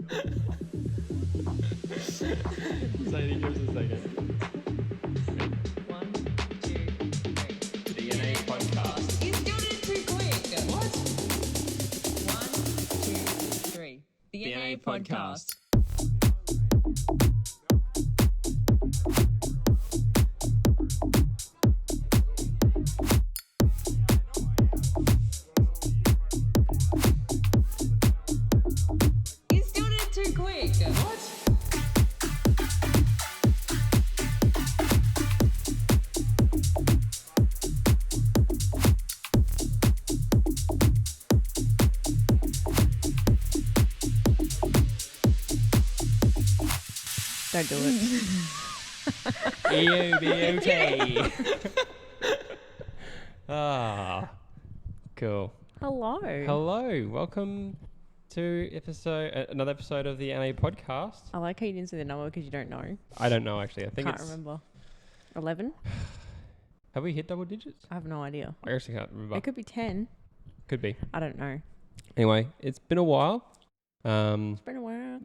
Sadie, give us a second. 1, 2, 3. DNA podcast. He's doing it too quick. What? 1, 2, 3. DNA podcast. He's doing it too quick. What? Don't do it. EOBOT. Cool. Hello. Hello. Welcome to another episode of the NA podcast. I like how you didn't say the number because you don't know. I don't know actually. I think Can't it's. remember. 11? Have we hit double digits? I have no idea. I actually can't remember. It could be 10. Could be. I don't know. Anyway, it's been a while. It's been a while.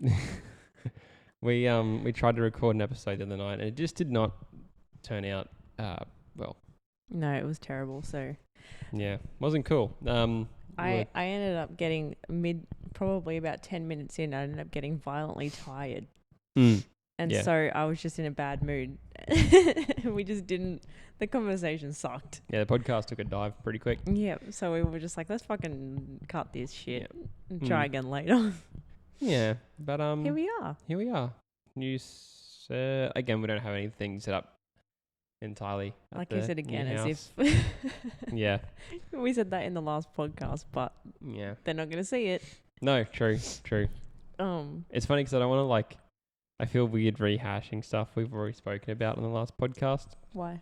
We tried to record an episode the other night and it just did not turn out well. No, it was terrible. So Yeah, wasn't cool. I ended up getting probably about 10 minutes in, I ended up getting violently tired. And Yeah. so I was just in a bad mood. We just the conversation sucked. Yeah, the podcast took a dive pretty quick. Yeah. So we were just like, let's fucking cut this shit and Mm. try again later. Yeah, but Here we are. Here we are. Again, we don't have anything set up entirely. at Like the I said again, new as house. if Yeah, we said that in the last podcast, but yeah. they're not going to see it. No, true. It's funny because I don't want to I feel weird rehashing stuff we've already spoken about in the last podcast. Why?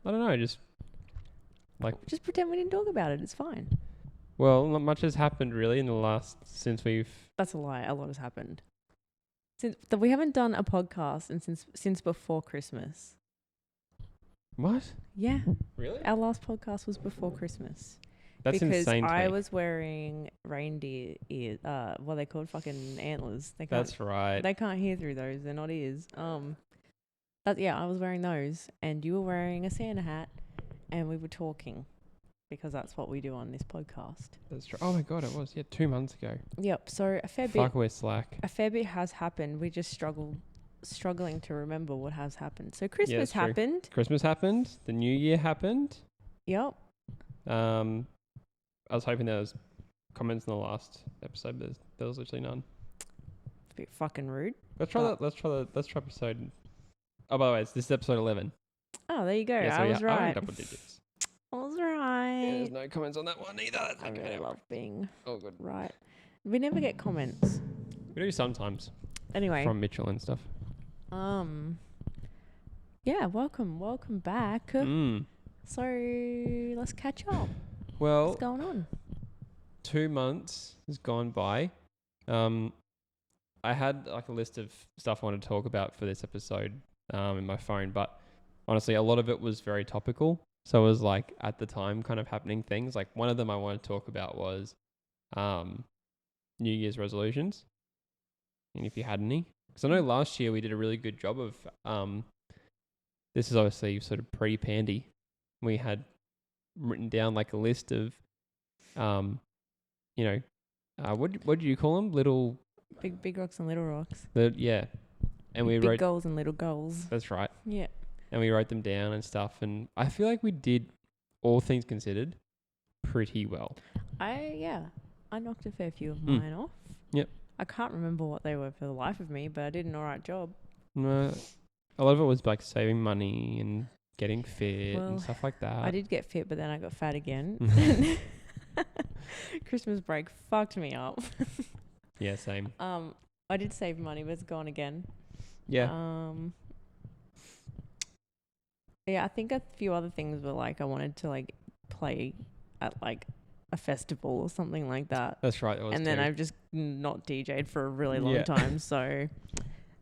I don't know, just Just pretend we didn't talk about it. It's fine. well, not much has happened really in the last since we've. That's a lie. A lot has happened. We haven't done a podcast since before Christmas. What? Yeah. Really? Our last podcast was before Christmas. That's because insane. I to me. was wearing reindeer ears. What are they called? Fucking antlers. That's right. They can't hear through those. They're not ears. I was wearing those, and you were wearing a Santa hat, and we were talking, because that's what we do on this podcast. That's true. Oh my god, it was 2 months ago. Yep. So a fair Fuck, bit. we're slack. A fair bit has happened. We just struggling to remember what has happened. So Christmas that's true. happened. Christmas happened. The New Year happened. Yep. I was hoping there was comments in the last episode, but there was literally none. It's a bit fucking rude. Let's try episode. Oh, by the way, this is episode 11. Oh, there you go. Yeah, so I was I'm right. double digits. I was Yeah, right. there's no comments on that one either. That's I okay. really love being Oh, good. right. We never get comments. We do sometimes Anyway. from Mitchell and stuff. Yeah, welcome back. So let's catch up. Well, What's going on? 2 months has gone by. I had a list of stuff I wanted to talk about for this episode in my phone, but honestly, a lot of it was very topical. So it was at the time kind of happening things. One of them I wanted to talk about was New Year's resolutions. And if you had any. Because I know last year we did a really good job of, this is obviously sort of pre-pandy. We had written down a list of, what do you call them? Little... Big rocks and little rocks. Yeah. And we Big wrote... goals and little goals. That's right. Yeah. And we wrote them down and stuff. And I feel like we did, all things considered, pretty well. I knocked a fair few of mine off. Yep. I can't remember what they were for the life of me, but I did an alright job. A lot of it was saving money and getting fit Well, and stuff like that. I did get fit, but then I got fat again. Christmas break fucked me up. Yeah, same. I did save money, but it's gone again. Yeah. Yeah, I think a few other things were I wanted to play at a festival or something like that. That's right. It was And then too. I've just not DJ'd for a really long Yeah. time. So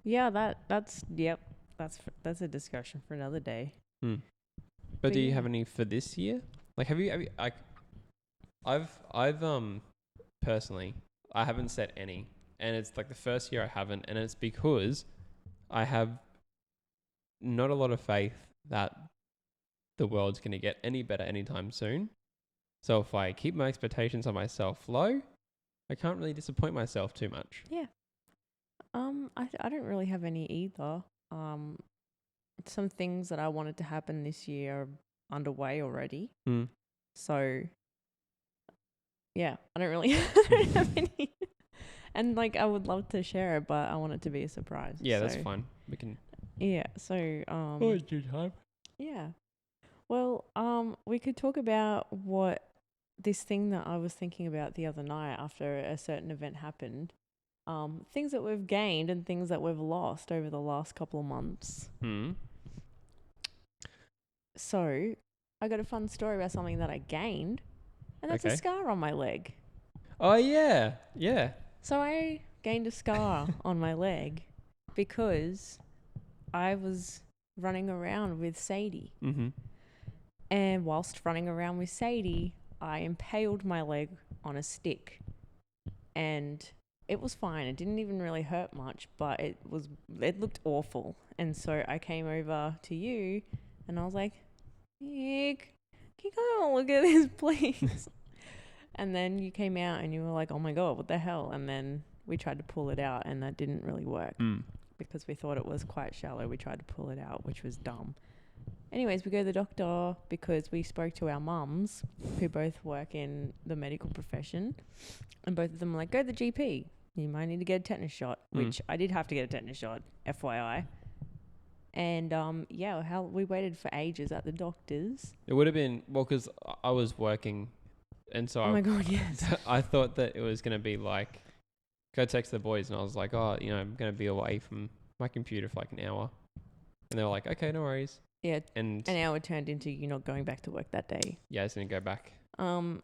yeah, that's a discussion for another day. But do you have any for this year? I've personally, I haven't set any, and it's like the first year I haven't, and it's because I have not a lot of faith that the world's going to get any better anytime soon. So if I keep my expectations on myself low, I can't really disappoint myself too much. Yeah. I don't really have any either. Some things that I wanted to happen this year are underway already. Mm. So, yeah, I don't really I don't have any. And like, I would love to share it, but I want it to be a surprise. Yeah, that's So, fine. We can. Yeah. So, do time. yeah. Well, we could talk about what this thing that I was thinking about the other night after a certain event happened. Things that we've gained and things that we've lost over the last couple of months. Hmm. So, I got a fun story about something that I gained, and that's a Okay. scar on my leg. Oh yeah, yeah. So I gained a scar on my leg because I was running around with Sadie. Mm-hmm. And whilst running around with Sadie, I impaled my leg on a stick. And it was fine. It didn't even really hurt much, but it looked awful. And so I came over to you and I was like, Nick, can you come and look at this, please? And then you came out and you were like, oh my God, what the hell? And then we tried to pull it out and that didn't really work because we thought it was quite shallow. We tried to pull it out, which was dumb. Anyways, we go to the doctor because we spoke to our mums who both work in the medical profession, and both of them were like, go to the GP. You might need to get a tetanus shot, which I did have to get a tetanus shot, FYI. And we waited for ages at the doctor's. It would have been because I was working, and so Oh my God, yes. I thought that it was gonna be like, go text the boys, and I was like, oh, I'm gonna be away from my computer for like an hour, and they were like, okay, no worries. Yeah, And an hour turned into you not going back to work that day. yeah, I was gonna go back. So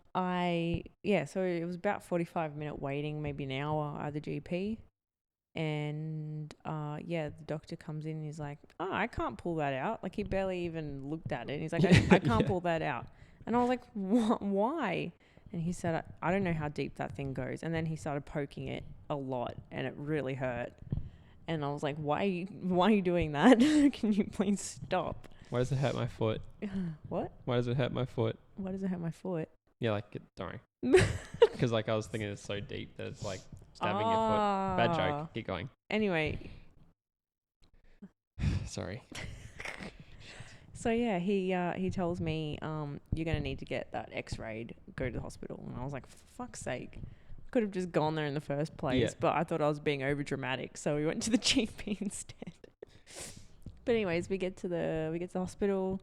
it was about 45-minute waiting, maybe an hour at the GP. And the doctor comes in and he's like, oh, I can't pull that out. Like, he barely even looked at it. And he's like, I can't pull that out. And I was like, why? And he said, I don't know how deep that thing goes. And then he started poking it a lot and it really hurt. And I was like, why are you doing that? Can you please stop? Why does it hurt my foot? What? Why does it hurt my foot? Why does it hurt my foot? Yeah, like, don't worry. Because like I was thinking it's so deep that it's like stabbing your foot. Bad joke. Keep going. Anyway. Sorry. So yeah, he tells me, you're going to need to get that x-rayed, go to the hospital. And I was like, for fuck's sake. Could have just gone there in the first place, but I thought I was being over dramatic, so we went to the GP instead. But anyways, we get to the hospital,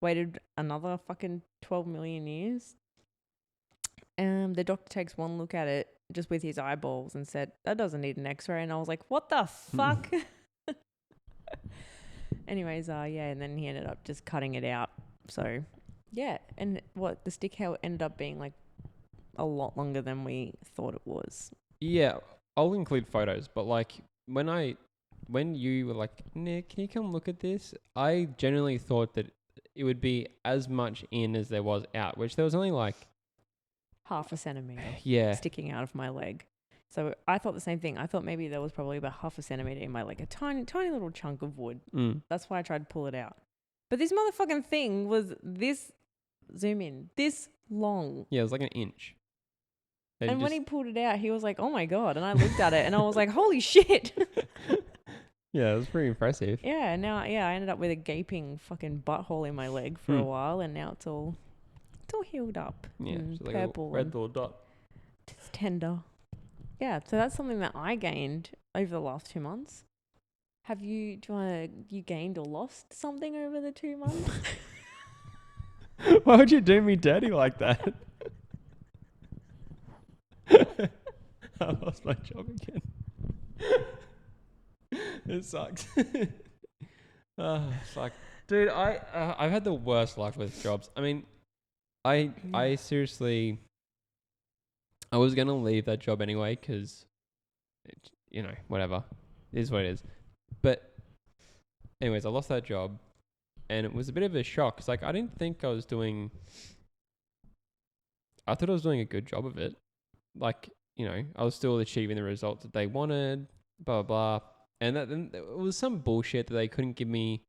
waited another fucking 12 million years. The doctor takes one look at it just with his eyeballs and said, that doesn't need an x-ray. And I was like, what the fuck? Anyways, and then he ended up just cutting it out. So yeah, and the stick ended up being like a lot longer than we thought it was. Yeah, I'll include photos, but like when you were like, Nick, can you come look at this? I genuinely thought that it would be as much in as there was out, which there was only like half a centimeter sticking out of my leg. So I thought the same thing. I thought maybe there was probably about half a centimeter in my leg, a tiny, tiny little chunk of wood. That's why I tried to pull it out. But this motherfucking thing was this long. Yeah, it was like an inch. And when he pulled it out, he was like, oh my God. And I looked at it and I was like, holy shit. Yeah, it was pretty impressive. Yeah, now, I ended up with a gaping fucking butthole in my leg for a while, and now it's all healed up. Yeah, and like purple. a red little dot. It's tender. Yeah, so that's something that I gained over the last 2 months. You gained or lost something over the 2 months? Why would you do me dirty like that? I lost my job again. It sucks. Fuck. Dude, I've had the worst luck with jobs. I mean, I seriously, I was going to leave that job anyway because, whatever. It is what it is. But anyways, I lost that job and it was a bit of a shock. It's like, I didn't think I thought I was doing a good job of it. Like, I was still achieving the results that they wanted, blah, blah, blah. And then it was some bullshit that they couldn't give me.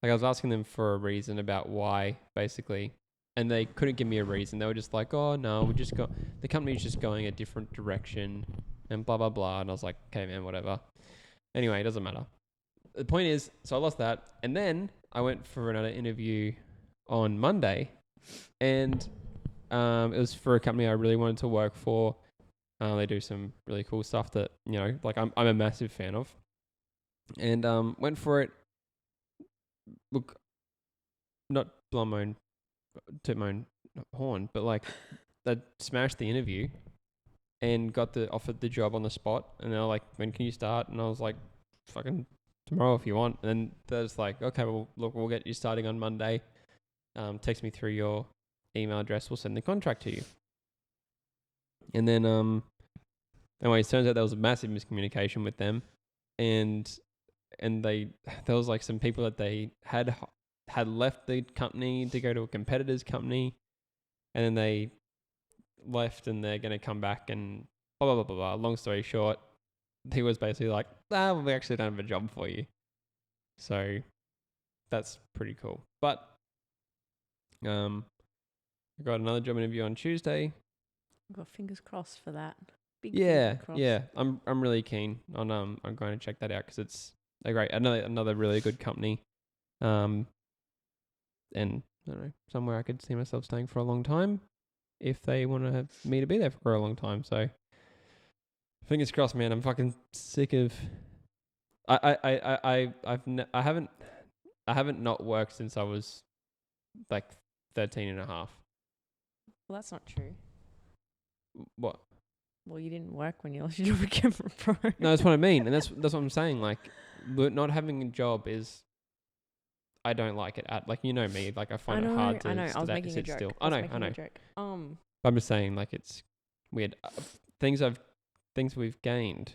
Like, I was asking them for a reason about why, basically, and they couldn't give me a reason. They were just like, oh, no, the company's just going a different direction and blah, blah, blah. And I was like, okay, man, whatever. Anyway, it doesn't matter. The point is, so I lost that. And then I went for another interview on Monday, and it was for a company I really wanted to work for. They do some really cool stuff that, like I'm a massive fan of. And went for it. Look, not blow my own, toot my own horn, but like they smashed the interview and offered the job on the spot. And they were like, when can you start? And I was like, fucking tomorrow if you want. And then they're just like, okay, well, look, we'll get you starting on Monday. Text me through your email address. We'll send the contract to you. And then, anyway, it turns out there was a massive miscommunication with them. And there was like some people that they had left the company to go to a competitor's company, and then they left and they're going to come back and blah, blah, blah, blah, blah. Long story short, he was basically like, we actually don't have a job for you. So that's pretty cool. But I got another job interview on Tuesday. I've got fingers crossed for that. Big Yeah, fingers crossed. yeah. I'm really keen on I'm going to check that out because it's another really good company. And I don't know, somewhere I could see myself staying for a long time if they want to have me to be there for a long time. So fingers crossed, man. I'm fucking sick of. I haven't not worked since I was like 13 and a half. Well, that's not true. What? Well, you didn't work when you lost your job at Camera Pro. No, that's what I mean, and that's what I'm saying. Like, not having a job is. I don't like it. Like, you know me. Like, I find it hard to. I know. I was making a sit joke. still. I know. a joke. I'm just saying, like, it's weird. Things we've gained.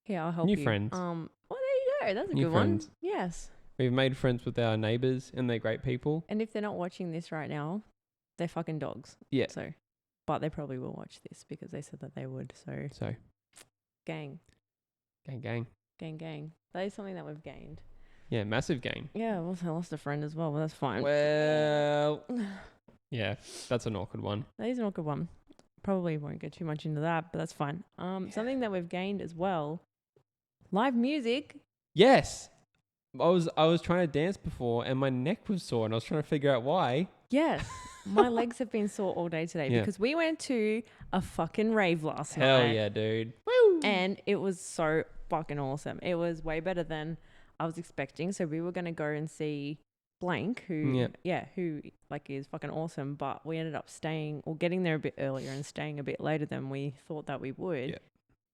Yeah, I'll help New you. friends. Well, there you go. That's a New good friends. one. Yes. We've made friends with our neighbours, and they're great people. And if they're not watching this right now, they're fucking dogs. Yeah. So, but they probably will watch this because they said that they would. So gang. Gang. That is something that we've gained. Yeah, massive gain. Yeah, well, I lost a friend as well, but that's fine. Well, yeah, that's an awkward one. That is an awkward one. Probably won't get too much into that, but that's fine. Something that we've gained as well, live music. Yes. I was trying to dance before and my neck was sore and I was trying to figure out why. Yes. My legs have been sore all day today because we went to a fucking rave last night. Hell yeah, dude. Woo! And it was so fucking awesome. It was way better than I was expecting. So we were going to go and see Blank, who like is fucking awesome, but we ended up getting there a bit earlier and staying a bit later than we thought that we would. Yeah.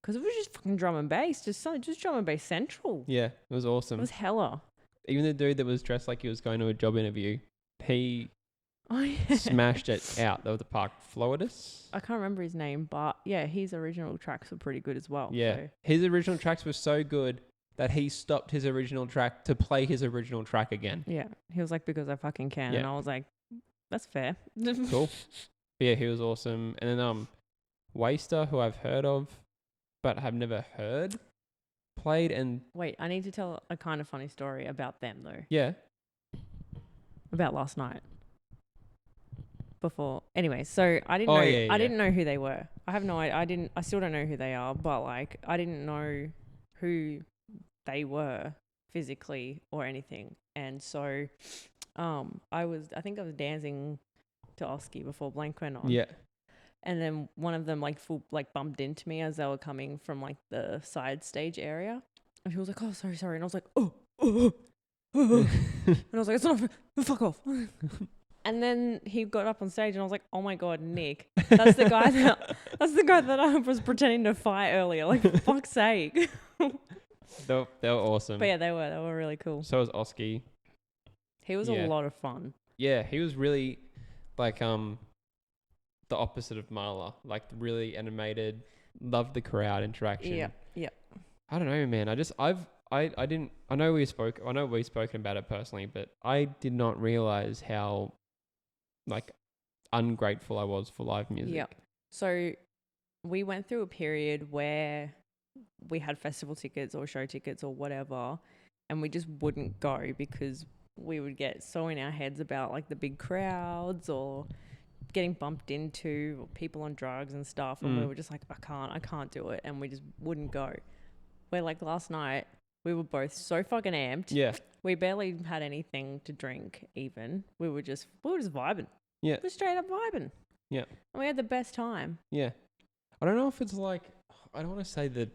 Because it was just fucking drum and bass, just drum and bass central. Yeah, it was awesome. It was hella. Even the dude that was dressed like he was going to a job interview, he smashed it out. That was the park, Floridas. I can't remember his name, but yeah, his original tracks were pretty good as well. Yeah, so. His original tracks were so good that he stopped his original track to play his original track again. Yeah, he was like, because I fucking can. Yeah. And I was like, that's fair. Cool. But yeah, he was awesome. And then Waster, who I've heard of, but have never heard, played and... Wait, I need to tell a kind of funny story about them though. Yeah. About last night. Before... Anyway, so I didn't know... Yeah. I didn't know who they were. I have no idea. I still don't know who they are, but like, I didn't know who they were physically or anything. And so I think I was dancing to Oski before Blank went on. Yeah. And then one of them bumped into me as they were coming from like the side stage area. And he was like, oh, sorry. And I was like, oh. And I was like, it's not, fuck off. And then he got up on stage and I was like, oh my God, Nick, that's the guy that I was pretending to fight earlier. Like, for fuck's sake. They were awesome. But yeah, they were really cool. So was Oski. He was a lot of fun. Yeah, he was really like the opposite of Marla, like really animated, loved the crowd interaction. Yeah. I don't know, man. I know we've spoken about it personally, but I did not realize how like ungrateful I was for live music. Yep. So we went through a period where we had festival tickets or show tickets or whatever, and we just wouldn't go because we would get so in our heads about like the big crowds or getting bumped into or people on drugs and stuff, and we were just like, I can't do it, and we just wouldn't go. Where like last night we were both so fucking amped. Yeah. We barely had anything to drink even. We were just vibing. Yeah. We were straight up vibing. Yeah. And we had the best time. Yeah. I don't know if it's like, I don't want to say that,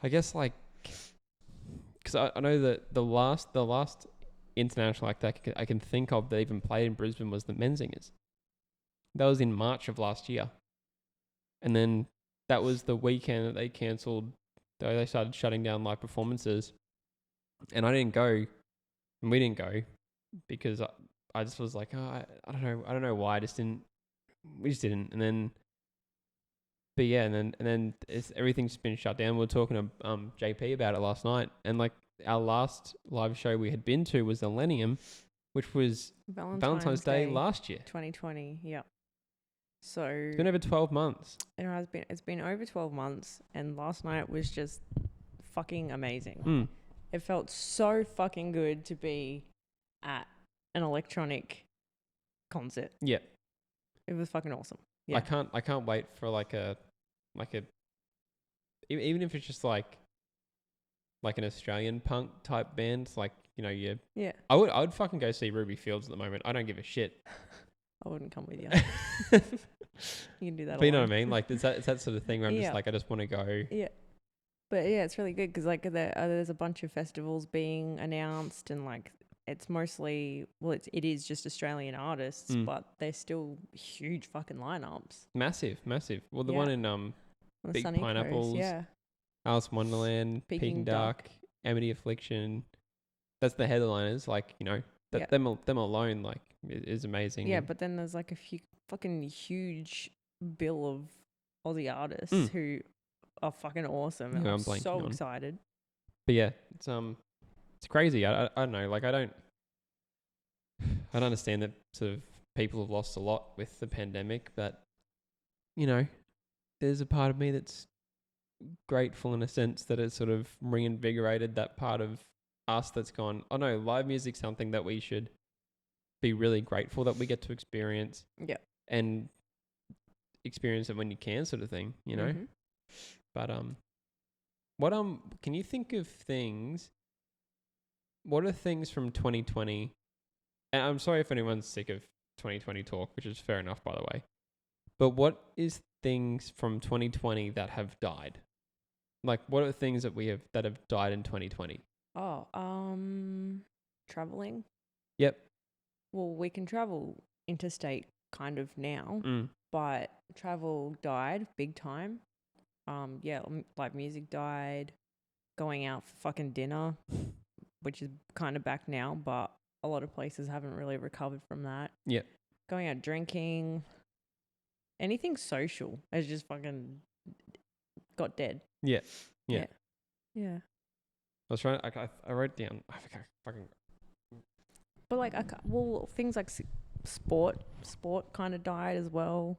I guess like, because I know that the last international act I can think of that even played in Brisbane was the Menzingers. That was in March of last year. And then that was the weekend that they cancelled, they started shutting down live performances. And I didn't go, and we didn't go because I just was like, I don't know why, we just didn't. And then, but yeah, and then everything's been shut down. We were talking to JP about it last night, and like our last live show we had been to was the Millennium, which was Valentine's Day last year. 2020, yeah. So It's been over 12 months. It's been over 12 months, and last night was just fucking amazing. It felt so fucking good to be at an electronic concert. Yeah. It was fucking awesome. Yeah. I can't wait for even if it's just like an Australian punk type band, like, you know, Yeah. I would fucking go see Ruby Fields at the moment. I don't give a shit. I wouldn't come with you. You can do that But you know alone. what I mean? Like, it's that sort of thing where I'm Yeah. just like, I just want to go. Yeah. But yeah, it's really good because like there's a bunch of festivals being announced, and like it's mostly, well, it is just Australian artists, but they're still huge fucking lineups. Massive. Well, the Yeah. one in On the Big sunny Pineapples, coast, yeah. Alice in Wonderland, Peking Duck, Amity Affliction. That's the headliners. Like, you know, them alone, like, is amazing. Yeah, but then there's like a few fucking huge bill of Aussie artists who are fucking awesome. And Who I'm I'm blanking so on. excited. But yeah, it's crazy. I don't know. Like, I don't understand that sort of people have lost a lot with the pandemic, but, you know, there's a part of me that's grateful in a sense that it sort of reinvigorated that part of us that's gone, oh no, live music's something that we should be really grateful that we get to experience. Yeah. And experience it when you can, sort of thing, you know? Mhm. But what can you think of things, what are things from 2020? And I'm sorry if anyone's sick of 2020 talk, which is fair enough, by the way. But what is things from 2020 that have died? Like, what are things that have died in 2020? Oh, traveling. Yep. Well, we can travel interstate kind of now, but travel died big time. Yeah, live music died. Going out for fucking dinner, which is kind of back now, but a lot of places haven't really recovered from that. Yeah. Going out drinking, anything social has just fucking got dead. Yeah. Yeah. I was trying. I wrote down. I think I fucking. But like, things like sport kind of died as well.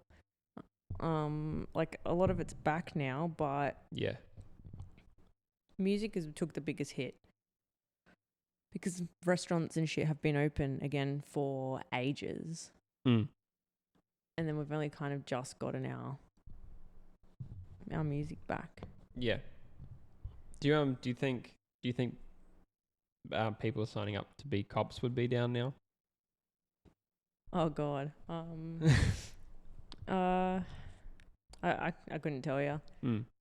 Like a lot of it's back now, but Yeah. music took the biggest hit because restaurants and shit have been open again for ages. And then we've only kind of just gotten our music back. Yeah. Do you think people signing up to be cops would be down now? Oh God. I couldn't tell you.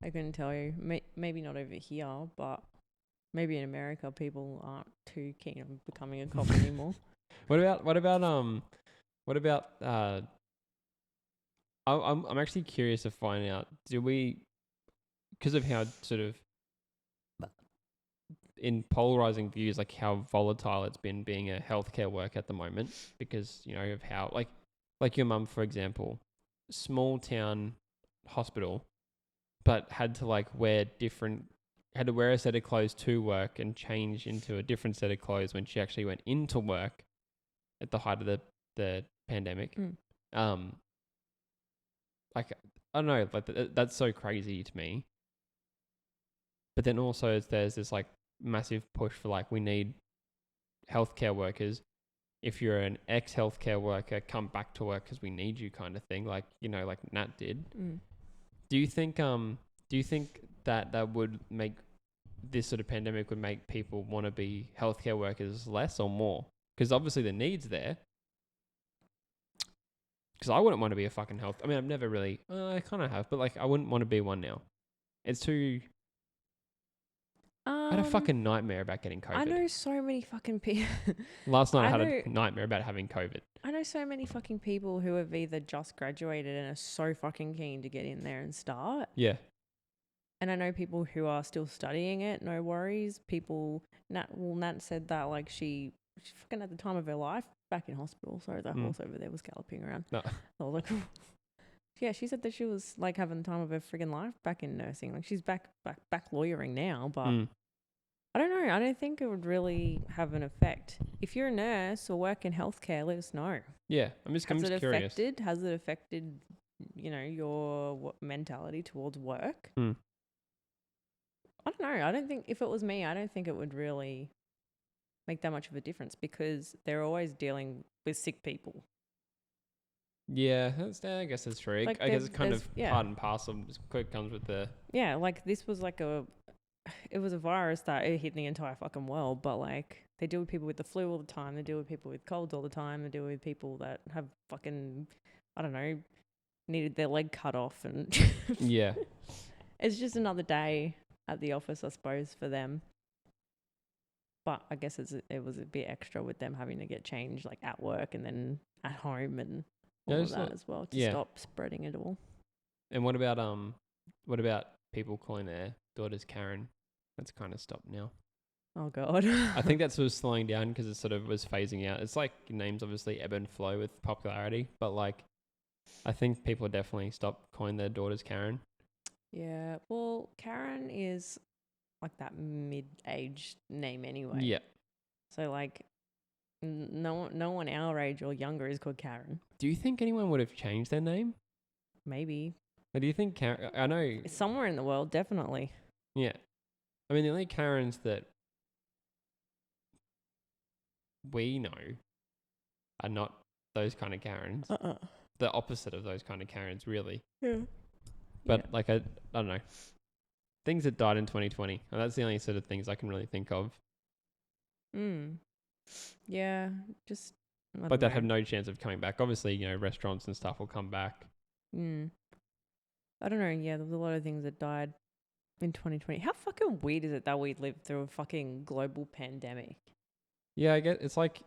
I couldn't tell you. Maybe not over here, but maybe in America people aren't too keen on becoming a cop anymore. What about I'm actually curious to find out, do we, because of how sort of in polarizing views, like how volatile it's been being a healthcare worker at the moment, because, you know, of how like your mum, for example, small town hospital, but had to wear a set of clothes to work and change into a different set of clothes when she actually went into work at the height of the pandemic. Like, I don't know, like that's so crazy to me. But then also there's this like massive push for like, we need healthcare workers. If you're an ex-healthcare worker, come back to work because we need you, kind of thing. Like, you know, like Nat did. Do you think that would make this sort of pandemic would make people want to be healthcare workers less or more? Because obviously the need's there. Because I wouldn't want to be a fucking health. I mean, I've never really. I kind of have, but like, I wouldn't want to be one now. It's too. I had a fucking nightmare about getting COVID. I know so many fucking people. Last night I had a nightmare about having COVID. I know so many fucking people who have either just graduated and are so fucking keen to get in there and start. Yeah. And I know people who are still studying it, no worries. Nat said that like she fucking at the time of her life back in hospital. Sorry, that horse over there was galloping around. No. I was like, yeah, she said that she was like having the time of her friggin' life back in nursing. Like she's back lawyering now, but I don't know. I don't think it would really have an effect. If you're a nurse or work in healthcare, let us know. Yeah, I'm just curious. Has it affected, you know, your mentality towards work? I don't know. I don't think, if it was me, I don't think it would really make that much of a difference because they're always dealing with sick people. Yeah, I guess that's true. Like I guess it's kind of part and parcel. It comes with the... Yeah, like this was like it was a virus that it hit the entire fucking world, but like they deal with people with the flu all the time. They deal with people with colds all the time. They deal with people that have fucking, I don't know, needed their leg cut off. And yeah. It's just another day at the office, I suppose, for them. But I guess it was a bit extra with them having to get changed like at work and then at home and all of that as well to stop spreading it all. And what about people calling their daughters Karen? That's kind of stopped now. Oh God. I think that's sort of slowing down because it sort of was phasing out. It's like names obviously ebb and flow with popularity, but like I think people definitely stopped calling their daughters Karen. Yeah, well, Karen is like that mid-age name anyway. Yeah. So like, no one our age or younger is called Karen. Do you think anyone would have changed their name? Maybe. Or do you think Karen? I know somewhere in the world, definitely. Yeah, I mean the only Karens that we know are not those kind of Karens. The opposite of those kind of Karens, really. Yeah. But like I don't know. Things that died in 2020. And that's the only sort of things I can really think of. Yeah, just... But that have no chance of coming back. Obviously, you know, restaurants and stuff will come back. I don't know. Yeah, there was a lot of things that died in 2020. How fucking weird is it that we lived through a fucking global pandemic? Yeah, I guess it's like,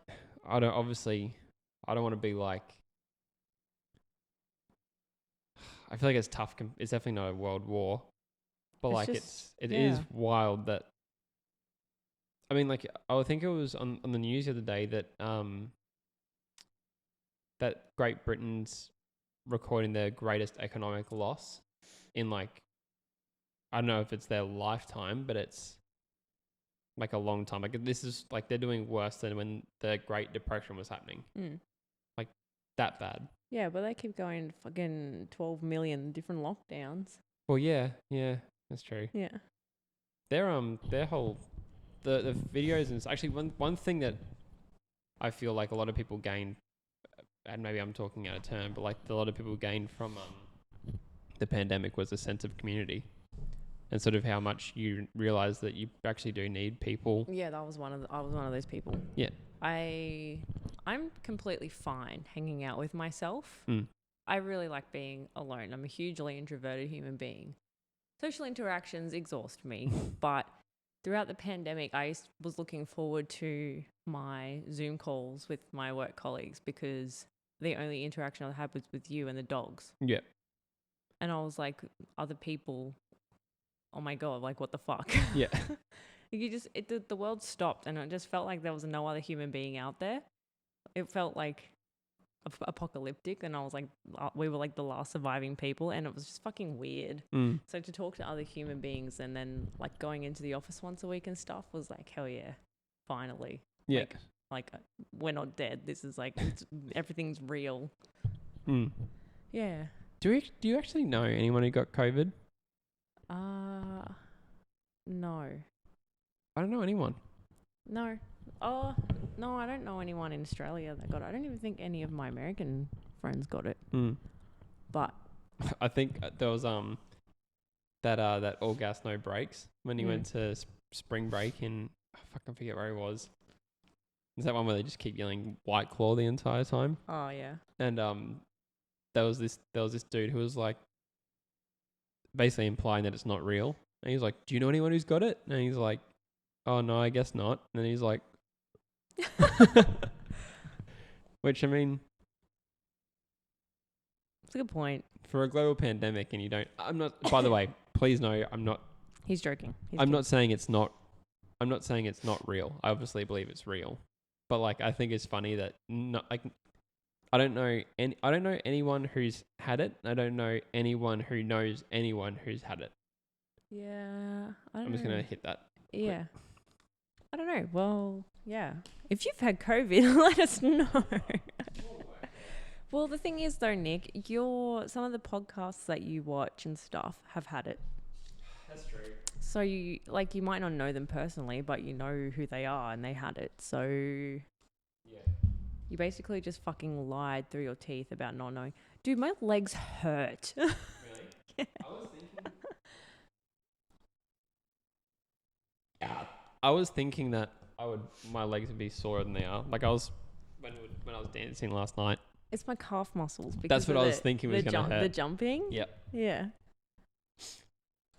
I don't want to be like, I feel like it's tough. It's definitely not a world war. But it's like it is wild that, I mean, like I think it was on the news the other day that that Great Britain's recording their greatest economic loss in like, I don't know if it's their lifetime, but it's like a long time. Like this is like they're doing worse than when the Great Depression was happening. Like that bad. Yeah, but they keep going fucking 12 million different lockdowns. Well, yeah, that's true. Yeah. Their whole the videos and actually one thing that I feel like a lot of people gain, and maybe I'm talking out of turn, but like a lot of people gained from the pandemic was a sense of community, and sort of how much you realize that you actually do need people. Yeah, I was one of those people. Yeah. I'm completely fine hanging out with myself. I really like being alone. I'm a hugely introverted human being. Social interactions exhaust me, but throughout the pandemic, I was looking forward to my Zoom calls with my work colleagues because the only interaction I had was with you and the dogs. Yeah. And I was like, other people, oh my God, like what the fuck? Yeah. The world stopped and it just felt like there was no other human being out there. It felt like apocalyptic, and I was like, we were like the last surviving people, and it was just fucking weird. So to talk to other human beings and then like going into the office once a week and stuff was like, hell yeah, finally. Yeah. Like, like we're not dead. This is like everything's real. Mm. Yeah. Do you actually know anyone who got COVID? No. I don't know anyone. No. Oh, no, I don't know anyone in Australia that got it. I don't even think any of my American friends got it. Mm. But I think there was that all gas no brakes when he went to spring break in, I fucking forget where he was. Is that one where they just keep yelling White Claw the entire time? oh yeah. And there was this dude who was like basically implying that it's not real. And he's like, "Do you know anyone who's got it?" And he's like, "Oh no, I guess not." And then he's like, which I mean, It's a good point. for a global pandemic, and you don't. I'm not. By the way, please know I'm not. He's joking. I'm not saying it's not. I'm not saying it's not real. I obviously believe it's real, but like I think it's funny that I don't know anyone who's had it. I don't know anyone who knows anyone who's had it. Yeah. I'm just gonna hit that. Yeah. I don't know. Well, yeah. If you've had COVID, let us know. Well, the thing is, though, Nick, some of the podcasts that you watch and stuff have had it. That's true. So you might not know them personally, but you know who they are and they had it. So Yeah. you basically just fucking lied through your teeth about not knowing. Dude, my legs hurt. Really? Yeah. I was thinking that my legs would be sorer than they are. Like I was when I was dancing last night. It's my calf muscles. That's what I was thinking was going to hurt. The jumping? Yep. Yeah.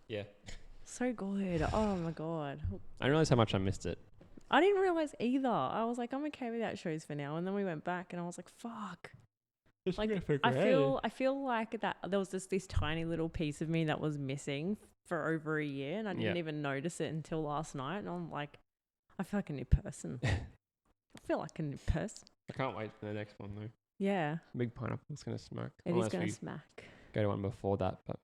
Yeah. So good. Oh my God. I didn't realize how much I missed it. I didn't realize either. I was like, I'm okay without shows for now. And then we went back and I was like, fuck. Like, I feel like that there was just this tiny little piece of me that was missing for over a year, and I didn't even notice it until last night. And I'm like, I feel like a new person. I can't wait for the next one though. Yeah. Big pineapple's gonna smack. It is gonna smack. Go to one before that, but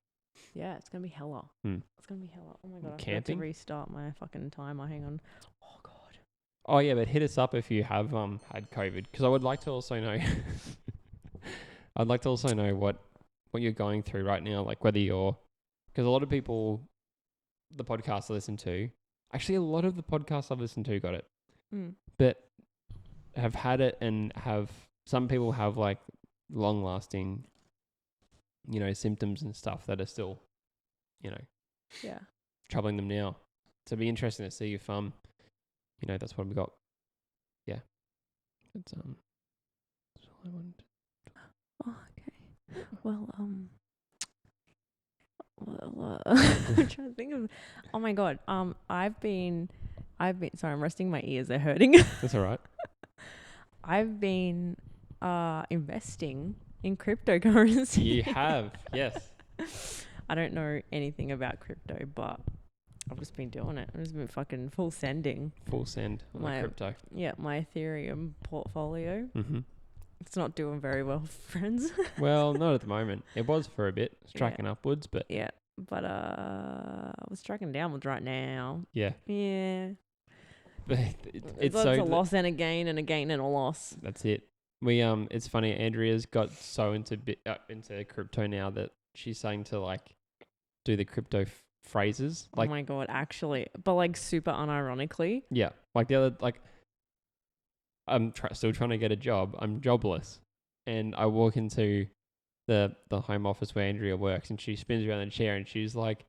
yeah, it's gonna be hella. It's gonna be hella. Oh my God, I forgot to restart my fucking timer. Hang on. Oh God. Oh yeah, but hit us up if you have had COVID, because I would like to also know. I'd like to also know what you're going through right now, like whether you're, because a lot of people, the podcasts I listen to, actually a lot of the podcasts I've listened to got it, but have had it and some people have like long lasting, symptoms and stuff that are still, troubling them now. So it'd be interesting to see if that's what we got. Yeah, it's that's all I wanted. Oh, okay. Well, I'm trying to think of. Oh my God. I've been. Sorry, I'm resting my ears. They're hurting. That's all right. I've been investing in cryptocurrency. You have, yes. I don't know anything about crypto, but I've just been doing it. I've just been fucking full send on my crypto. Yeah, my Ethereum portfolio. Mm-hmm. It's not doing very well, friends. Well, not at the moment. It was for a bit. It's tracking upwards, but... Yeah, but I was tracking downwards right now. Yeah. Yeah. But it's a loss and a gain and a gain and a loss. That's it. We it's funny, Andrea's got so into crypto now that she's starting to like do the crypto phrases. Like, oh my God, actually. But like super unironically. Yeah. Like the other, like... I'm still trying to get a job. I'm jobless. And I walk into the home office where Andrea works, and she spins around the chair and she's like,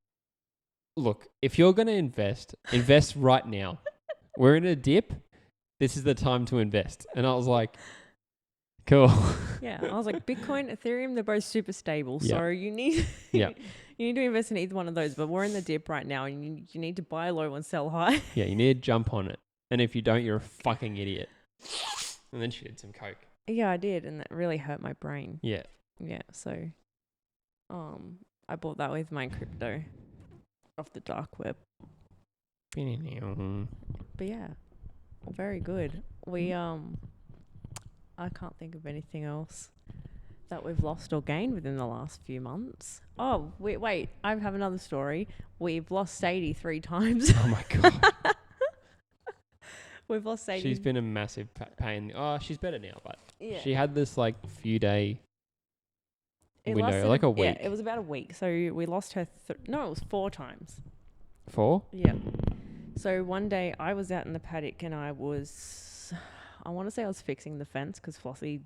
look, if you're going to invest right now. We're in a dip. This is the time to invest. And I was like, cool. Yeah. I was like, Bitcoin, Ethereum, they're both super stable. Yep. So you need Yep. you need to invest in either one of those. But we're in the dip right now, and you need to buy low and sell high. Yeah, you need to jump on it. And if you don't, you're a fucking idiot. And then she did some coke. Yeah, I did, and that really hurt my brain. Yeah. Yeah, so I bought that with my crypto off the dark web. But yeah, very good. We I can't think of anything else that we've lost or gained within the last few months. Oh, wait, I have another story. We've lost Sadie 3 times. Oh my God. We've lost Sadie. She's been a massive pain. Oh, she's better now, but Yeah. she had this like few day It window, lasted like a week. Yeah, it was about a week. So we lost her. No, it was 4 times. 4? Yeah. So one day I was out in the paddock and I want to say I was fixing the fence because Flossie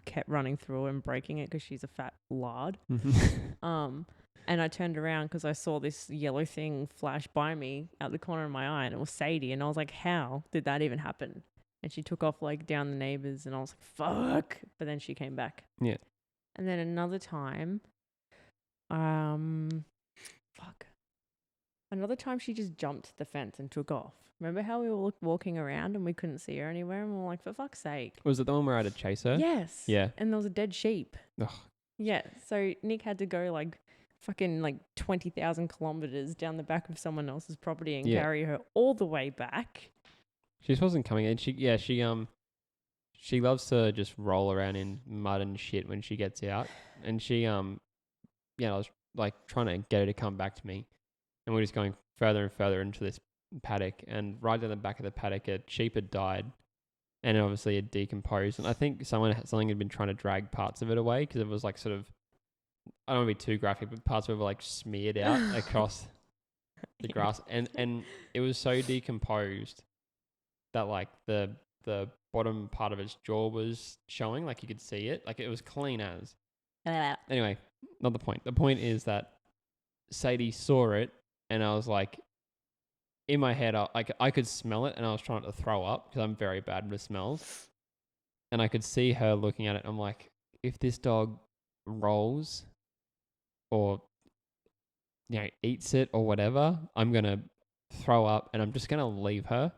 kept running through and breaking it because she's a fat lard. And I turned around because I saw this yellow thing flash by me out the corner of my eye, and it was Sadie. And I was like, how did that even happen? And she took off like down the neighbors, and I was like, fuck. But then she came back. Yeah. And then another time, another time she just jumped the fence and took off. Remember how we were walking around and we couldn't see her anywhere? And we were like, for fuck's sake. Was it the one where I had to chase her? Yes. Yeah. And there was a dead sheep. Ugh. Yeah. So Nick had to go like fucking like 20,000 kilometers down the back of someone else's property and carry her all the way back. She just wasn't coming in. She loves to just roll around in mud and shit when she gets out. And I was like trying to get her to come back to me. And we're just going further and further into this paddock. And right down the back of the paddock, a sheep had died. And obviously it decomposed. And I think something had been trying to drag parts of it away because it was like sort of, I don't want to be too graphic, but parts of it were like smeared out across the grass. And it was so decomposed that like the bottom part of its jaw was showing, like you could see it. Like it was clean as. Anyway, not the point. The point is that Sadie saw it and I was like, in my head, I could smell it and I was trying to throw up because I'm very bad with smells. And I could see her looking at it. I'm like, if this dog rolls or, eats it or whatever, I'm going to throw up and I'm just going to leave her.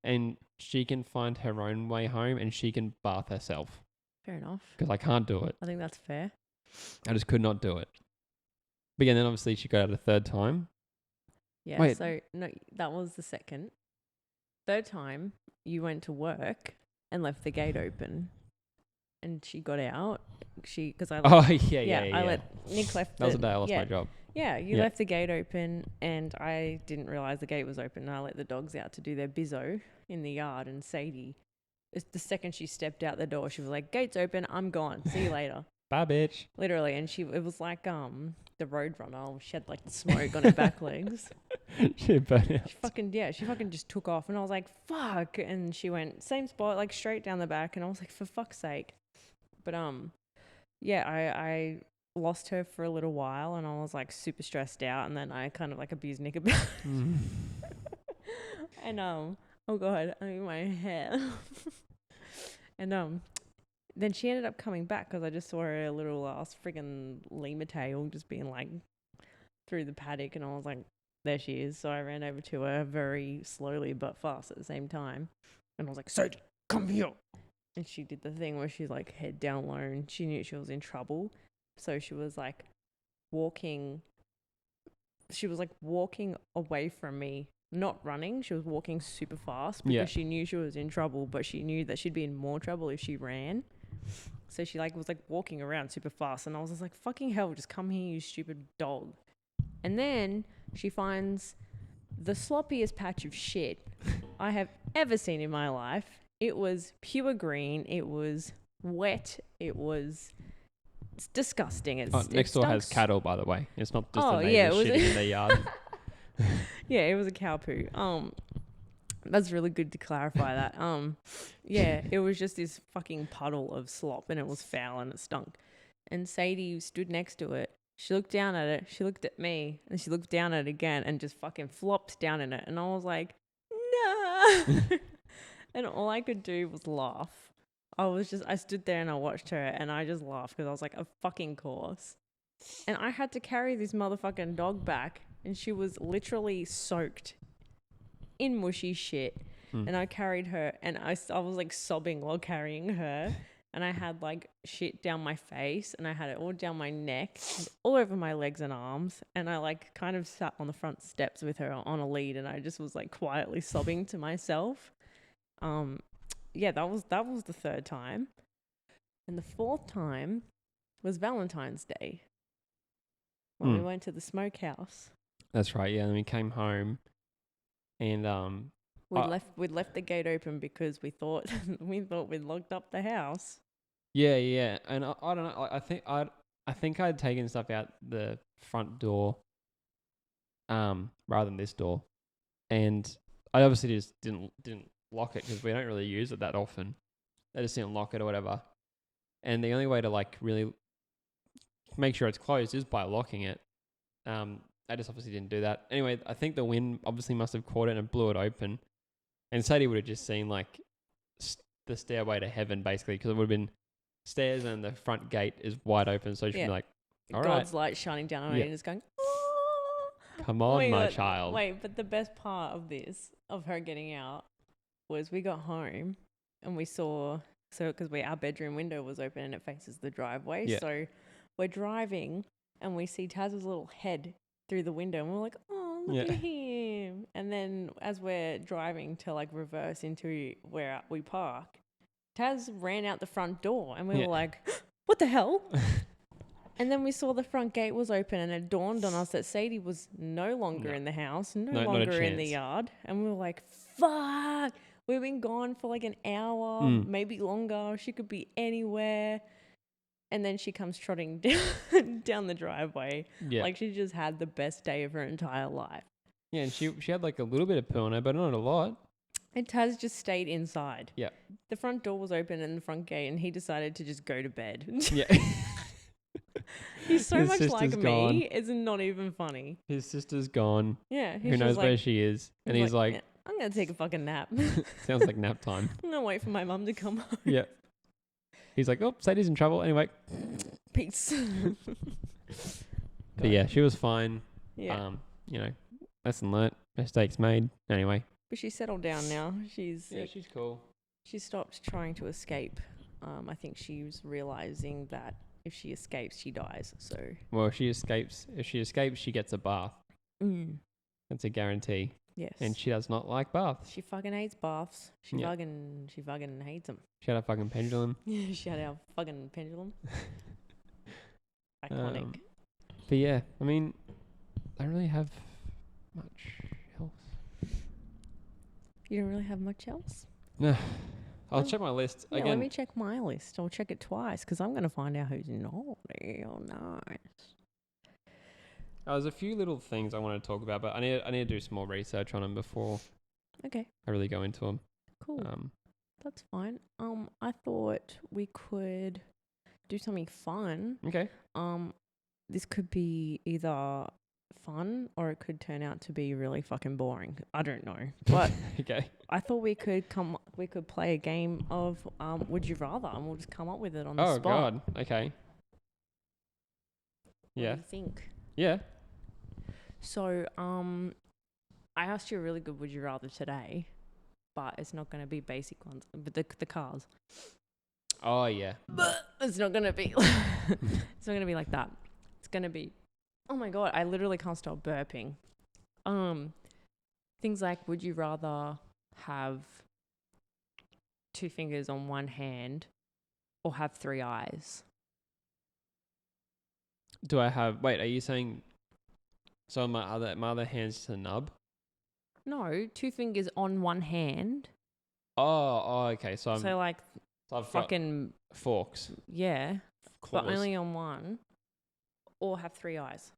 And she can find her own way home and she can bath herself. Fair enough. Because I can't do it. I think that's fair. I just could not do it. But yeah, then obviously she got out a third time. Yeah, Wait. so no, that was the second. Third time, you went to work and left the gate open. And she got out. Because I let, I let Nick left. That was the day I lost my job. Yeah, you left the gate open and I didn't realise the gate was open. And I let the dogs out to do their bizzo in the yard. And Sadie, the second she stepped out the door, she was like, gate's open, I'm gone. See you later. Bye, bitch. Literally. And it was like the Roadrunner. She had like smoke on her back legs. She burnt out. She fucking just took off. And I was like, fuck. And she went, same spot, like straight down the back. And I was like, for fuck's sake. But I lost her for a little while and I was like super stressed out, and then I kind of like abused Nick about it. And oh god, I mean my hair. And then she ended up coming back because I just saw her little ass friggin' lemur tail just being like through the paddock, and I was like, there she is. So I ran over to her very slowly but fast at the same time, and I was like, Sadie, come here. And she did the thing where she's like head down low and she knew she was in trouble. So she was like walking away from me, not running. She was walking super fast because she knew she was in trouble, but she knew that she'd be in more trouble if she ran. So she was walking around super fast, and I was just like, fucking hell, just come here, you stupid dog. And then she finds the sloppiest patch of shit I have ever seen in my life. It was pure green. It was wet. It's disgusting. Next door has cattle, by the way. It's not just the neighbors it was shitting in their yard. Yeah, it was a cow poo. That's really good to clarify that. It was just this fucking puddle of slop, and it was foul and it stunk. And Sadie stood next to it. She looked down at it. She looked at me, and she looked down at it again, and just fucking flopped down in it. And I was like, no. And all I could do was laugh. I stood there and I watched her and I just laughed because I was like, of fucking course. And I had to carry this motherfucking dog back, and she was literally soaked in mushy shit. And I carried her, and I was like sobbing while carrying her. And I had like shit down my face, and I had it all down my neck, and all over my legs and arms. And I like kind of sat on the front steps with her on a lead, and I just was like quietly sobbing to myself. That was the third time. And the fourth time was Valentine's Day, when we went to the smokehouse. That's right, yeah. And we came home and We'd left the gate open because we thought we'd locked up the house. Yeah. And I don't know. I think I'd taken stuff out the front door, rather than this door, and I obviously just didn't lock it because we don't really use it that often. I just didn't lock it or whatever. And the only way to like really make sure it's closed is by locking it. I just obviously didn't do that. Anyway, I think the wind obviously must have caught it and blew it open. And Sadie would have just seen like the stairway to heaven basically, because it would have been stairs and the front gate is wide open. So she'd be like, all right, God's light shining down on it and just going, "Oh." come on, my child. Wait, but the best part of this, of her getting out, was we got home and we saw, because our bedroom window was open and it faces the driveway. Yeah. So we're driving and we see Taz's little head through the window and we're like, oh, look at him. And then as we're driving to like reverse into where we park, Taz ran out the front door and we were like, what the hell? And then we saw the front gate was open and it dawned on us that Sadie was no longer in the house, no longer in the yard. And we were like, fuck, we've been gone for like an hour, maybe longer. She could be anywhere. And then she comes trotting down the driveway. Yeah. Like she just had the best day of her entire life. Yeah, and she had like a little bit of poo on her, but not a lot. And Taz just stayed inside. Yeah. The front door was open and the front gate and he decided to just go to bed. Yeah. He's so much like me, it's not even funny. His sister's gone. Yeah. Who knows where she is? And he's like, yeah, I'm going to take a fucking nap. Sounds like nap time. I'm going to wait for my mum to come home. Yeah. He's like, oh, Sadie's in trouble. Anyway. Peace. But yeah, she was fine. Yeah. Lesson learnt. Mistakes made. Anyway. But she's settled down now. She's cool. She stopped trying to escape. I think she's realizing that if she escapes, she dies. So. Well, if she escapes, she gets a bath. That's a guarantee. Yes. And she does not like baths. She fucking hates baths. She fucking hates them. She had a fucking pendulum. Yeah, she had our fucking pendulum. Iconic. But yeah, I mean, I don't really have much else. You don't really have much else? No. I'll check my list again. Let me check my list. I'll check it twice because I'm going to find out who's naughty or nice. There's a few little things I want to talk about, but I need to do some more research on them before I really go into them. Cool. That's fine. I thought we could do something fun. Okay. This could be either fun or it could turn out to be really fucking boring. I don't know. But okay. I thought we could play a game of Would You Rather, and we'll just come up with it on the spot. Oh God. Okay. Yeah. What do you think? Yeah. So, I asked you a really good Would You Rather today, but it's not going to be basic ones. But the cars. Oh yeah. But it's not going to be. It's not going to be like that. It's going to be. Oh my God! I literally can't stop burping. Things like, would you rather have 2 fingers on one hand, or have 3 eyes? Do I have? Wait, are you saying? So my other hand's to the nub? No, 2 fingers on one hand. Oh, okay. So I've fucking forks. Yeah, claws. but only on one, or have 3 eyes.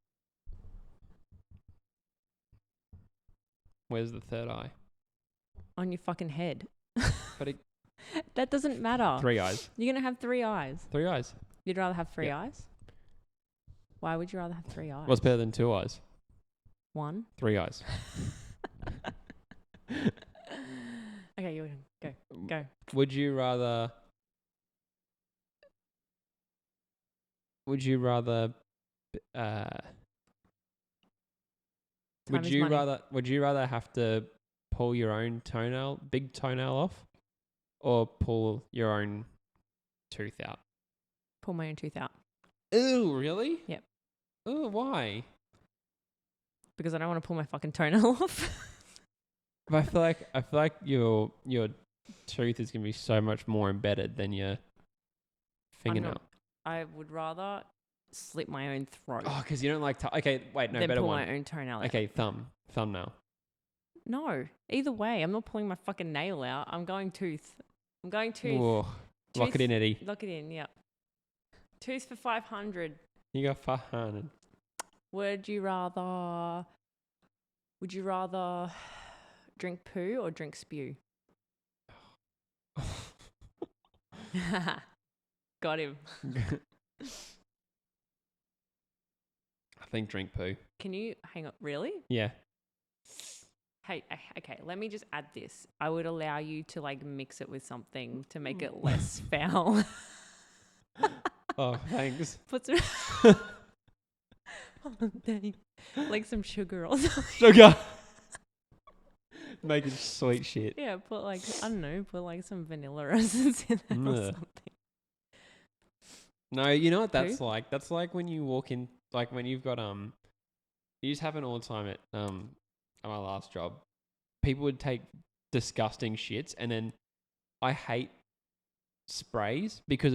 Where's the third eye? On your fucking head. But that doesn't matter. 3 eyes. You're gonna have 3 eyes. 3 eyes. You'd rather have 3 eyes? Why would you rather have 3 eyes? What's better than 2 eyes? 1. 3 eyes. Okay, you go. Would you rather? Would you rather have to pull your own big toenail off, or pull your own tooth out? Pull my own tooth out. Ew, really? Yep. Oh, why? Because I don't want to pull my fucking toenail off. But I feel like your tooth is gonna be so much more embedded than your fingernail. I would rather slit my own throat. Oh, because you don't like okay, wait, no, than better pull one. my own toenail out. Okay, thumbnail. No. Either way, I'm not pulling my fucking nail out. I'm going tooth. I'm going tooth. Whoa. Lock it in, Eddie. Lock it in, yeah. Tooth for 500. You got 500. Would you rather drink poo or drink spew? Got him. I think drink poo. Can you hang on? Really? Yeah. Hey, okay, let me just add this. I would allow you to like mix it with something to make it less foul. Oh, thanks. Put some oh, dang. Like some sugar or something. Sugar. Making sweet shit. Yeah, put like I don't know, put like some vanilla essence in there or Ugh. something. No, you know what that's Poo? like? That's like when you walk in, like when you've got it used to happen all the time at my last job. People would take disgusting shits, and then I hate sprays because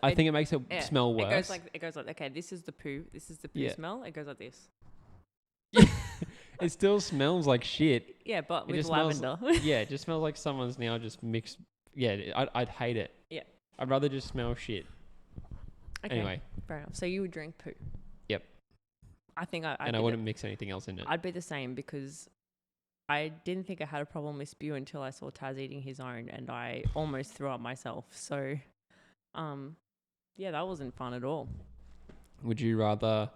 I think it makes it smell worse. It goes like okay, this is the poo Yeah. smell. It goes like this. It still smells like shit. Yeah, but It with just smells- lavender. Yeah, it just smells like someone's now just mixed. Yeah, I'd hate it. Yeah. I'd rather just smell shit. Okay, Anyway, fair enough. So you would drink poo. Yep. I think I and I wouldn't mix anything else in it. I'd be the same because I didn't think I had a problem with spew until I saw Taz eating his own, and I almost threw up myself. So, yeah, that wasn't fun at all. Would you rather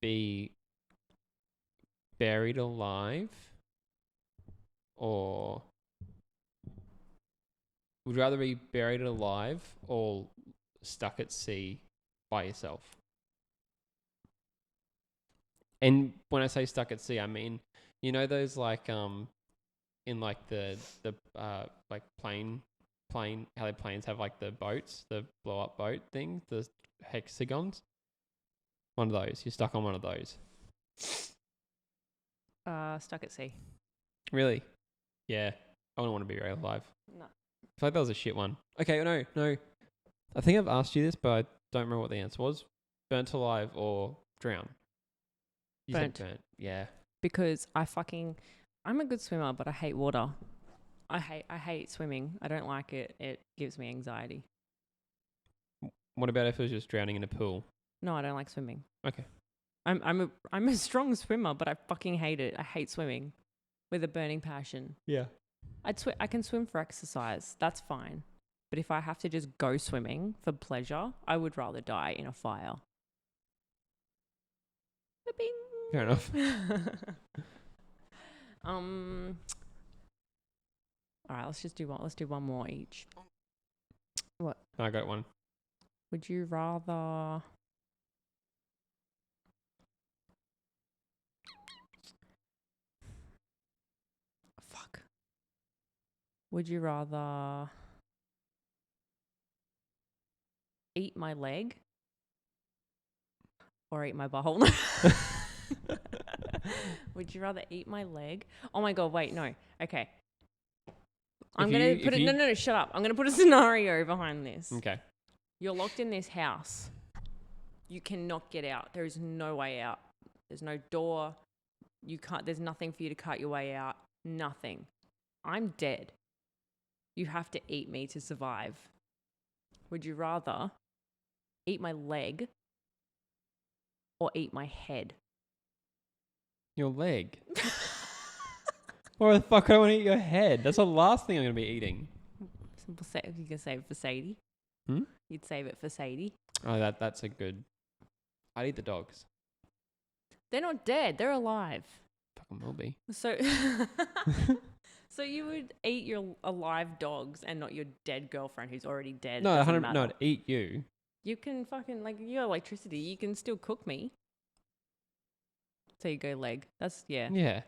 be buried alive, or would you rather be buried alive or stuck at sea by yourself? And when I say stuck at sea, I mean, you know those like in like the like plane how the planes have like the boats, the blow up boat thing, the hexagons. One of those. You're stuck on one of those. Stuck at sea. Really? Yeah. I wouldn't want to be buried alive. No. I feel like that was a shit one. Okay, no. I think I've asked you this, but I don't remember what the answer was. Burnt alive or drown? You said burnt. Yeah. Because I'm a good swimmer, but I hate water. I hate swimming. I don't like it. It gives me anxiety. What about if it was just drowning in a pool? No, I don't like swimming. Okay. I'm a strong swimmer, but I fucking hate it. I hate swimming with a burning passion. Yeah. I can swim for exercise. That's fine. But if I have to just go swimming for pleasure, I would rather die in a fire. Bing. Fair enough. All right, let's do one more each. I got one. Would you rather Would you rather eat my leg or eat my butthole? Would you rather eat my leg? Oh my god, wait, no. Okay. No, shut up. I'm going to put a scenario behind this. Okay. You're locked in this house. You cannot get out. There is no way out. There's no door. There's nothing for you to cut your way out. Nothing. I'm dead. You have to eat me to survive. Would you rather eat my leg or eat my head? Your leg? Why the fuck I don't want to eat your head? That's the last thing I'm going to be eating. You can save it for Sadie. Hmm? You'd save it for Sadie. Oh, that's a good... I'd eat the dogs. They're not dead. They're alive. Fucking will be. So... So you would eat your alive dogs and not your dead girlfriend who's already dead? No, 100. Matter. No, I'd eat you. You can fucking you got electricity. You can still cook me. So you go leg. That's Yeah.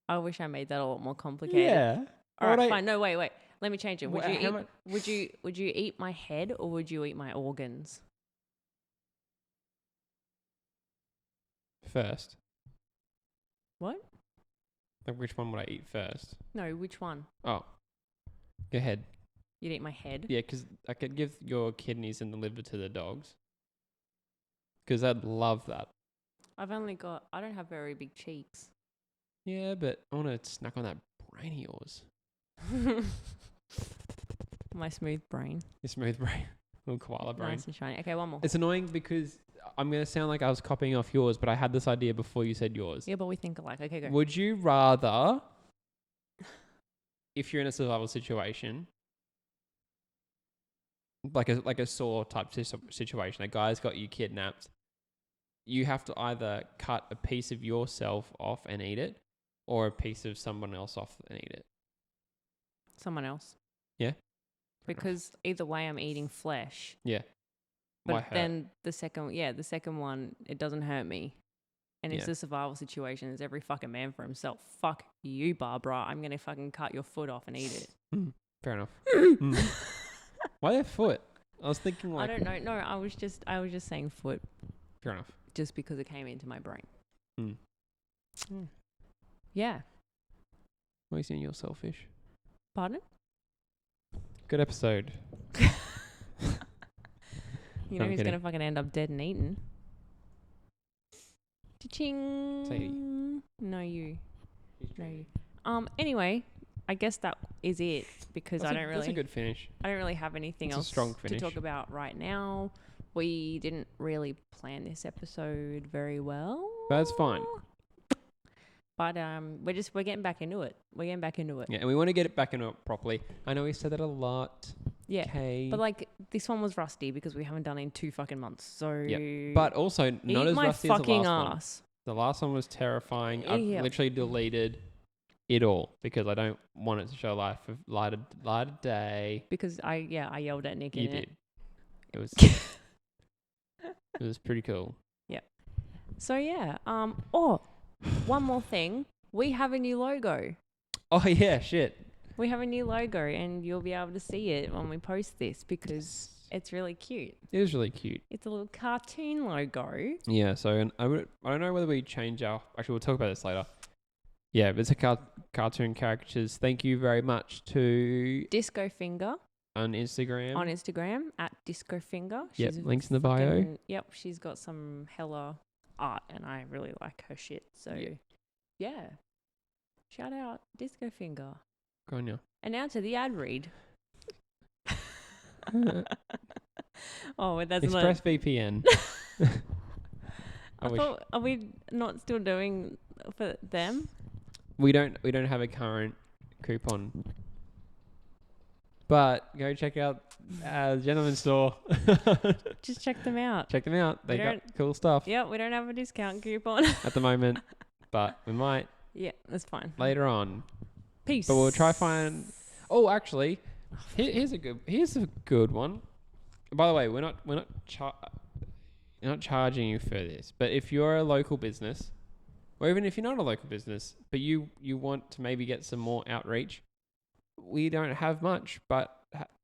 I wish I made that a lot more complicated. Yeah. All right, fine. No, wait. Let me change it. Would Would you eat my head or would you eat my organs? First. What? Like, which one would I eat first? No, which one? Oh. Your head. You'd eat my head? Yeah, because I could give your kidneys and the liver to the dogs. because I'd love that. I don't have very big cheeks. Yeah, but I want to snack on that brain of yours. My smooth brain. Your smooth brain. Little koala brain. Nice and shiny. Okay, one more. It's annoying because I'm going to sound like I was copying off yours, but I had this idea before you said yours. Yeah, but we think alike. Okay, go. Would you rather, if you're in a survival situation, like a Saw type situation, a guy's got you kidnapped, you have to either cut a piece of yourself off and eat it, or a piece of someone else off and eat it? Someone else. Yeah? Because either way, I'm eating flesh. Yeah. But Why hurt? then the second one, it doesn't hurt me. And it's Yeah. a survival situation. It's every fucking man for himself. Fuck you, Barbara. I'm going to fucking cut your foot off and eat it. Fair enough. Why their foot? I was thinking I like... don't know. No, I was just saying foot Fair enough. just because it came into my brain. Mm. Yeah. Why are you saying you're selfish? Pardon? Good episode. You No, know I'm who's kidding. going to fucking end up dead and eaten? Cha-ching. Sadie. No, you. No, you. Anyway, I guess that is it because That's a good finish. I don't really have anything It's a else strong to finish. talk about right now. We didn't really plan this episode very well. That's fine. But we're getting back into it. Yeah, and we want to get it back into it properly. I know we said that a lot. Yeah. Okay. But like this one was rusty because we haven't done it in 2 fucking months. So But also not eat as my rusty as the fucking last ass. one. The last one was terrifying. I've Yeah. literally deleted it all because I don't want it to show light of day. Because I yelled at Nick You in it. did. It was it was pretty cool. So yeah. One more thing. We have a new logo. Oh yeah, shit. We have a new logo and you'll be able to see it when we post this because it's really cute. It was really cute. It's a little cartoon logo. Yeah, so I don't know whether we change our... Actually, we'll talk about this later. Yeah, but it's a cartoon caricatures. Thank you very much to... Disco Finger On Instagram. on Instagram at Disco Finger. Yep, links in the bio. Yep, she's got some hella art and I really like her shit. So yeah. Shout out Disco Finger. Go on, yeah. And now to the ad read. Oh, that's not... ExpressVPN. I thought, are we not still doing for them? We don't have a current coupon. But go check out the Gentleman's Store. Just check them out. Check them out. They We got cool stuff Yeah, we don't have a discount coupon. at the moment. But we might Yeah, that's fine. later on. Peace. But we'll try find... Oh, actually, here's a good one. By the way, we're not charging you for this. But if you're a local business, or even if you're not a local business, but you want to maybe get some more outreach, we don't have much, but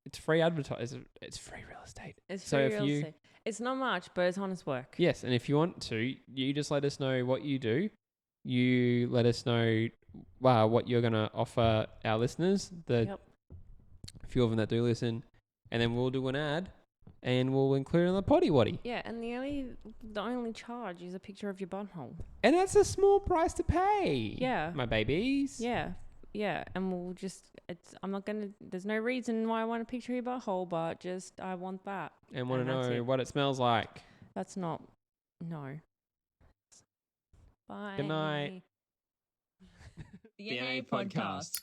it's free advertising. It's free real estate. It's so free if real you- estate. It's not much, but it's honest work. Yes, and if you want to, you just let us know what you do. You let us know what you're going to offer our listeners, the few of them that do listen, and then we'll do an ad and we'll include it on the potty waddy. Yeah, and the only charge is a picture of your butthole. And that's a small price to pay. Yeah. My babies. Yeah. Yeah, and we'll just, there's no reason why I want a picture of your butthole, but just, I want that. And want to that's know it. what it smells like. That's not, no. Bye. Good night. The NA Podcast.